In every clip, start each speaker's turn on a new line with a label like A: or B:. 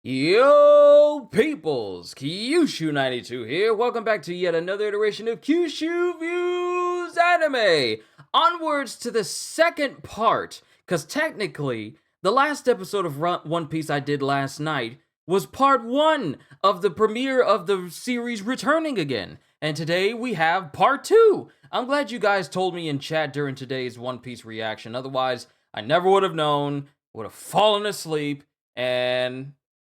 A: Yo, peoples! qushu92 here. Welcome back to yet another iteration of Qushu Views Anime. Onwards to the second part, because technically, the last episode of One Piece I did last night was part 1 of the premiere of the series returning again. And today we have part 2. I'm glad you guys told me in chat during today's One Piece reaction. Otherwise, I never would have known, would have fallen asleep, and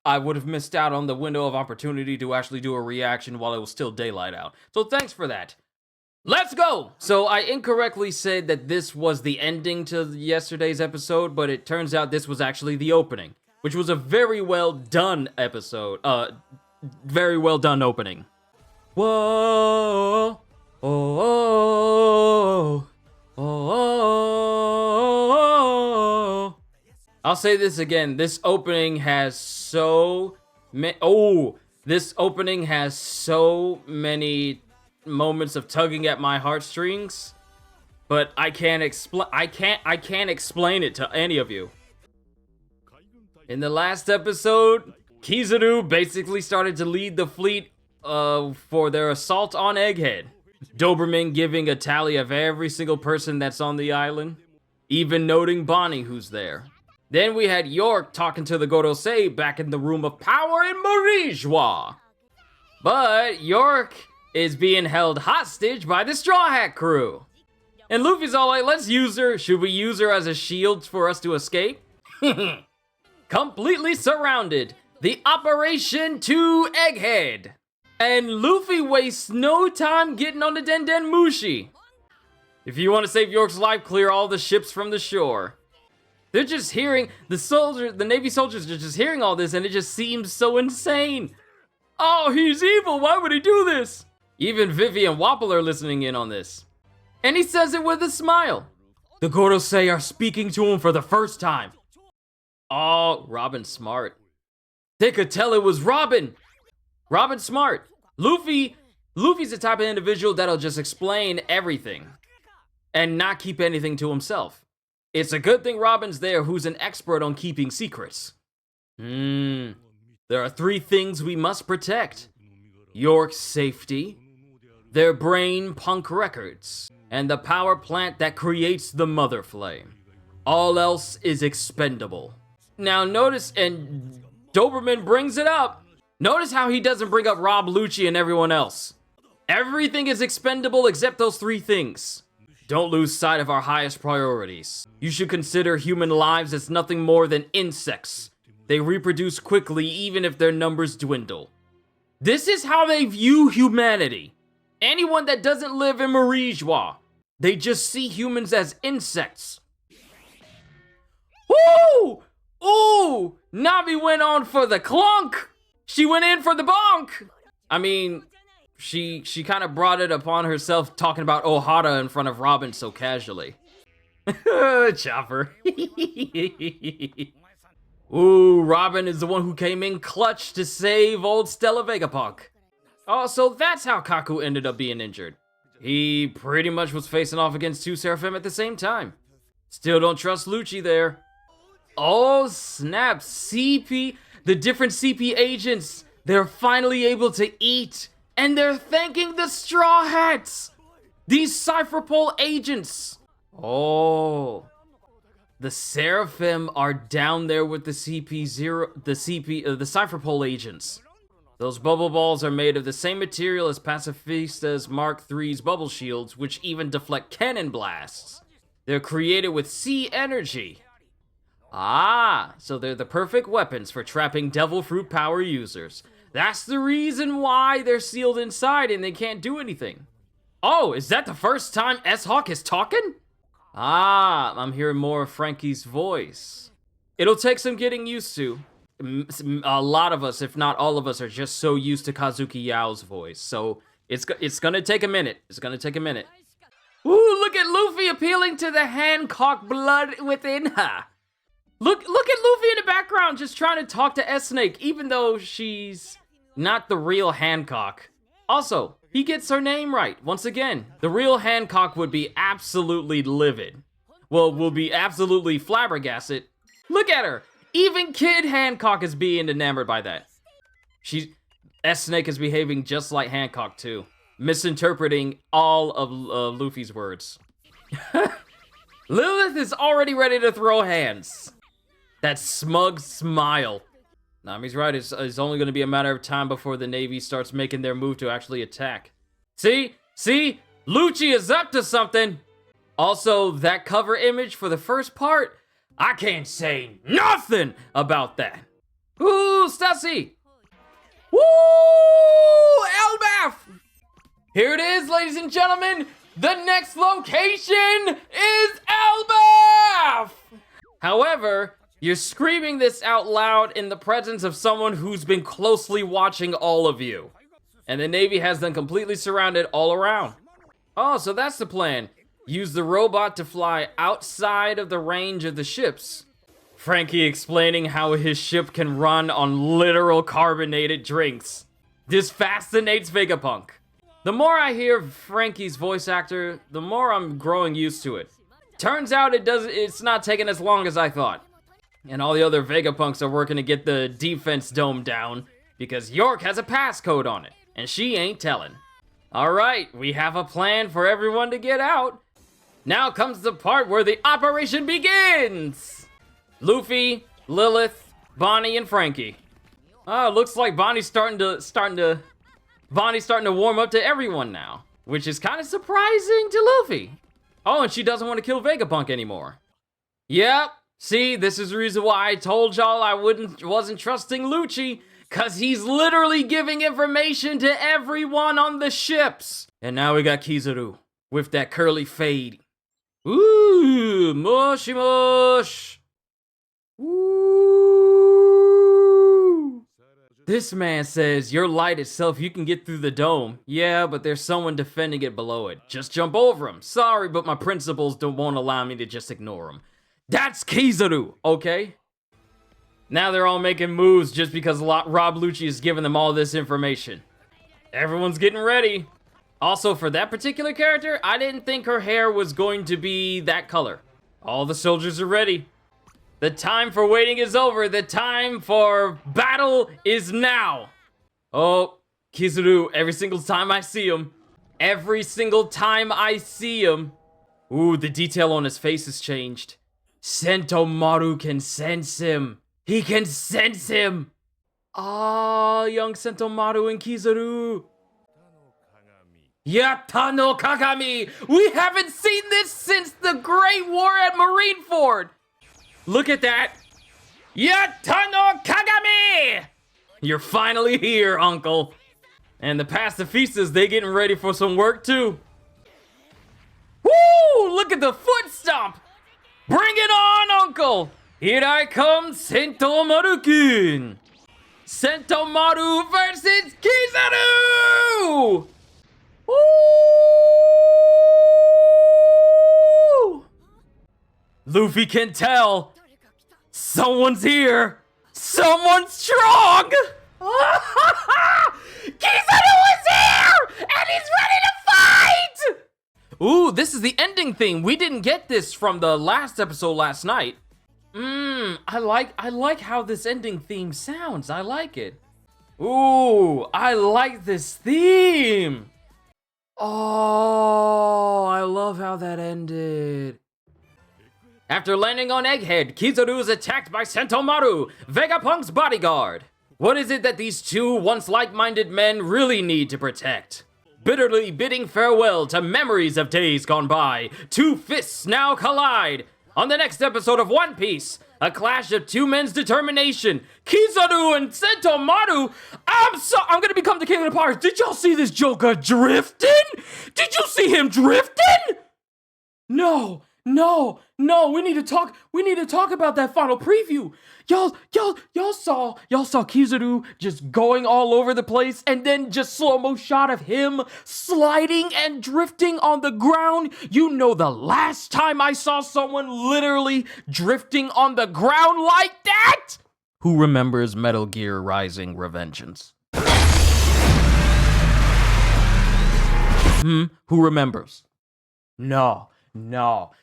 A: I would have missed out on the window of opportunity to actually do a reaction while it was still daylight out. So thanks for that. Let's go! So I incorrectly said that this was the ending to yesterday's episode, but it turns out this was actually the opening, which was a very well done episode. Very well done opening. Whoa! Oh, oh, oh, oh. I'll say this again. This opening has so many. This opening has so many moments of tugging at my heartstrings, but I can't explain. I can't explain it to any of you. In the last episode, Kizaru basically started to lead the fleet for their assault on Egghead. Doberman giving a tally of every single person that's on the island, even noting Bonnie who's there. Then we had York talking to the Gorosei back in the room of power in Marijois. But York is being held hostage by the Straw Hat crew. And Luffy's all like, let's use her. Should we use her as a shield for us to escape? Completely surrounded. The Operation to Egghead. And Luffy wastes no time getting on the Den Den Mushi. If you want to save York's life, clear all the ships from the shore. They're just hearing, the Navy soldiers are just hearing all this, and it just seems so insane. Oh, he's evil, why would he do this? Even Vivi and Wapple are listening in on this. And he says it with a smile. The Gorosei are speaking to him for the first time. Oh, Robin's smart. They could tell it was Robin. Robin's smart. Luffy's the type of individual that'll just explain everything and not keep anything to himself. It's a good thing Robin's there, who's an expert on keeping secrets. There are 3 things we must protect. York's safety, their brain punk records, and the power plant that creates the mother flame. All else is expendable. Now notice, and Doberman brings it up, notice how he doesn't bring up Rob, Lucci, and everyone else. Everything is expendable except those 3 things. Don't lose sight of our highest priorities. You should consider human lives as nothing more than insects. They reproduce quickly even if their numbers dwindle. This is how they view humanity. Anyone that doesn't live in Marijois, they just see humans as insects. Woo! Ooh! Navi went on for the clunk! She went in for the bonk! I mean, she kind of brought it upon herself talking about Ohara in front of Robin so casually. Chopper. Ooh, Robin is the one who came in clutch to save old Stella Vegapunk. Oh, so that's how Kaku ended up being injured. He pretty much was facing off against 2 Seraphim at the same time. Still don't trust Lucci there. Oh, snap. CP, the different CP agents, they're finally able to eat. And they're thanking the Straw Hats! These Cypherpole agents! Oh. The Seraphim are down there with the Cypherpole agents. Those bubble balls are made of the same material as Pacifista's Mark III's bubble shields, which even deflect cannon blasts. They're created with sea energy. Ah, so they're the perfect weapons for trapping Devil Fruit power users. That's the reason why they're sealed inside and they can't do anything. Oh, is that the first time S-Hawk is talking? Ah, I'm hearing more of Frankie's voice. It'll take some getting used to. A lot of us, if not all of us, are just so used to Kazuki Yao's voice. So it's gonna take a minute. It's gonna take a minute. Ooh, look at Luffy appealing to the Hancock blood within her. Look at Luffy in the background just trying to talk to S-Snake, even though she's not the real Hancock. Also, he gets her name right. Once again, the real Hancock would be absolutely livid. Well, will be absolutely flabbergasted. Look at her! Even Kid Hancock is being enamored by that. S-Snake is behaving just like Hancock too, misinterpreting all of Luffy's words. Lilith is already ready to throw hands. That smug smile. Nami's right, it's only going to be a matter of time before the Navy starts making their move to actually attack. See? Lucci is up to something. Also, that cover image for the first part, I can't say nothing about that. Ooh, Stussy. Woo! Elbaf! Here it is, ladies and gentlemen. The next location is Elbaf! However, you're screaming this out loud in the presence of someone who's been closely watching all of you. And the Navy has them completely surrounded all around. Oh, so that's the plan. Use the robot to fly outside of the range of the ships. Frankie explaining how his ship can run on literal carbonated drinks. This fascinates Vegapunk. The more I hear Frankie's voice actor, the more I'm growing used to it. Turns out it's not taking as long as I thought. And all the other Vegapunks are working to get the defense dome down because York has a passcode on it, and she ain't telling. Alright, we have a plan for everyone to get out. Now comes the part where the operation begins! Luffy, Lilith, Bonnie, and Frankie. Oh, looks like Bonnie's starting to warm up to everyone now, which is kind of surprising to Luffy. Oh, and she doesn't want to kill Vegapunk anymore. Yep, see, this is the reason why I told y'all I wasn't trusting Lucci, cause he's literally giving information to everyone on the ships. And now we got Kizaru with that curly fade. Ooh, mushy mush. Ooh. This man says, your light itself, you can get through the dome. Yeah, but there's someone defending it below it. Just jump over him. Sorry, but my principles won't allow me to just ignore him. That's Kizaru, okay? Now they're all making moves just because Rob Lucci is giving them all this information. Everyone's getting ready. Also, for that particular character, I didn't think her hair was going to be that color. All the soldiers are ready. The time for waiting is over. The time for battle is now. Oh, Kizaru, every single time I see him. Every single time I see him. Ooh, the detail on his face has changed. Sentomaru can sense him. He can sense him. Ah, young Sentomaru and Kizaru. Yatta no Kagami! We haven't seen this since the Great War at Marineford! Look at that! Yatta no Kagami! You're finally here, Uncle. And the pacifistas, they getting ready for some work too. Woo! Look at the foot stomp! Bring it on, Uncle! Here I come, Sentomaru-kun! Sentomaru versus Kizaru! Woo! Luffy can tell. Someone's here. Someone's strong. Kizaru is here, and he's ready to fight. Ooh, this is the ending theme. We didn't get this from the last episode last night. I like how this ending theme sounds. I like it. Ooh, I like this theme. Oh, I love how that ended. After landing on Egghead, Kizaru is attacked by Sentomaru, Vegapunk's bodyguard. What is it that these two once like-minded men really need to protect? Bitterly bidding farewell to memories of days gone by, two fists now collide. On the next episode of One Piece, a clash of two men's determination. Kizaru and Sentomaru. I'm gonna become the king of the pirates. Did y'all see this Joker drifting? Did you see him drifting? No. We need to talk about that final preview. Y'all saw Kizaru just going all over the place, and then just slow-mo shot of him sliding and drifting on the ground. You know, the last time I saw someone literally drifting on the ground like that? Who remembers Metal Gear Rising: Revengeance? Who remembers? No.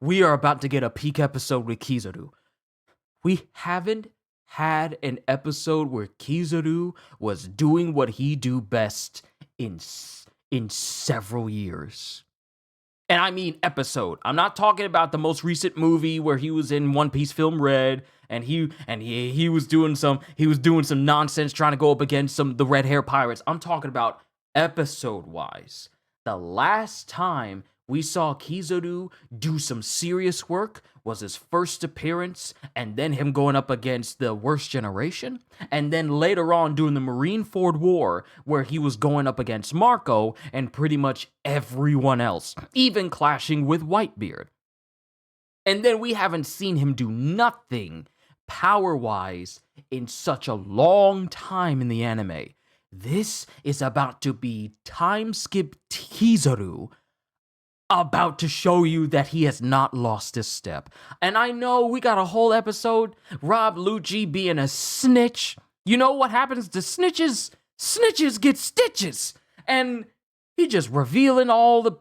A: We are about to get a peak episode with Kizaru. We haven't had an episode where Kizaru was doing what he do best in several years. And I mean episode. I'm not talking about the most recent movie where he was in One Piece Film Red and he was doing some nonsense trying to go up against the red hair pirates. I'm talking about episode wise. The last time we saw Kizaru do some serious work was his first appearance, and then him going up against the worst generation, and then later on during the Marineford War, where he was going up against Marco and pretty much everyone else, even clashing with Whitebeard. And then we haven't seen him do nothing power-wise in such a long time in the anime. This is about to be time skip Kizaru, about to show you that he has not lost his step. And I know we got a whole episode, Rob Lucci being a snitch. You know what happens to snitches? Snitches get stitches. And he just revealing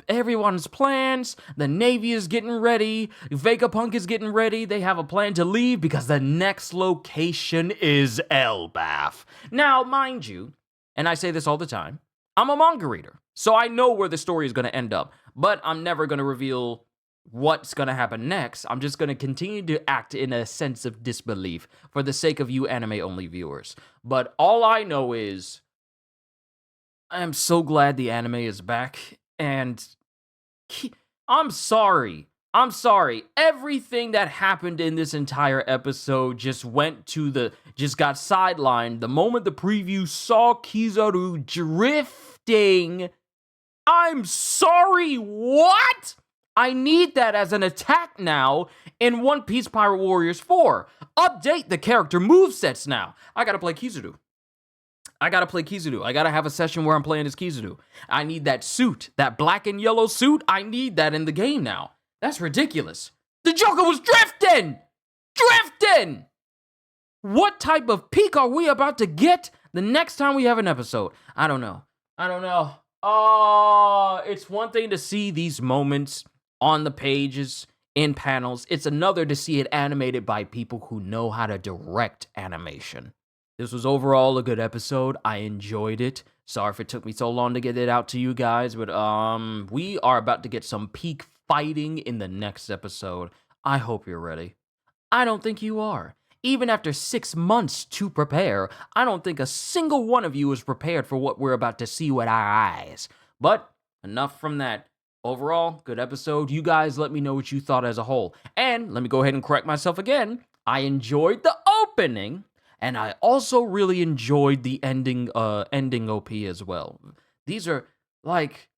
A: everyone's plans. The Navy is getting ready. Vegapunk is getting ready. They have a plan to leave because the next location is Elbaf. Now, mind you, and I say this all the time, I'm a manga reader, so I know where the story is going to end up, but I'm never going to reveal what's going to happen next. I'm just going to continue to act in a sense of disbelief for the sake of you anime-only viewers. But all I know is I am so glad the anime is back, and I'm sorry. Everything that happened in this entire episode just got sidelined the moment the preview saw Kizaru drifting. I'm sorry, what? I need that as an attack now in One Piece Pirate Warriors 4. Update the character movesets now. I gotta play Kizaru. I gotta have a session where I'm playing as Kizaru. I need that suit, that black and yellow suit. I need that in the game now. That's ridiculous. The Joker was drifting! What type of peak are we about to get the next time we have an episode? I don't know. It's one thing to see these moments on the pages, in panels. It's another to see it animated by people who know how to direct animation. This was overall a good episode. I enjoyed it. Sorry if it took me so long to get it out to you guys, but we are about to get some peak fighting in the next episode. I hope you're ready. I don't think you are. Even after 6 months to prepare, I don't think a single one of you is prepared for what we're about to see with our eyes. But enough from that. Overall, good episode. You guys let me know what you thought as a whole. And let me go ahead and correct myself again. I enjoyed the opening, and I also really enjoyed the ending OP as well. These are, like,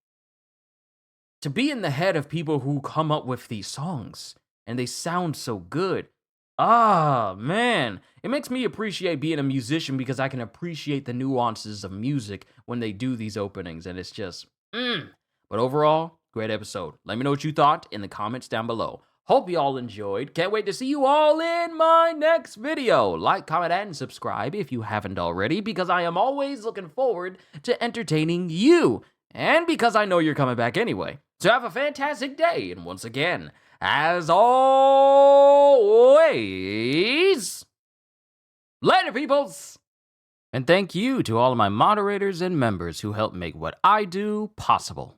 A: to be in the head of people who come up with these songs, and they sound so good. Ah, man. It makes me appreciate being a musician because I can appreciate the nuances of music when they do these openings, and it's just, But overall, great episode. Let me know what you thought in the comments down below. Hope you all enjoyed. Can't wait to see you all in my next video. Like, comment, and subscribe if you haven't already, because I am always looking forward to entertaining you. And because I know you're coming back anyway. So have a fantastic day, and once again, as always, later, peoples! And thank you to all of my moderators and members who help make what I do possible.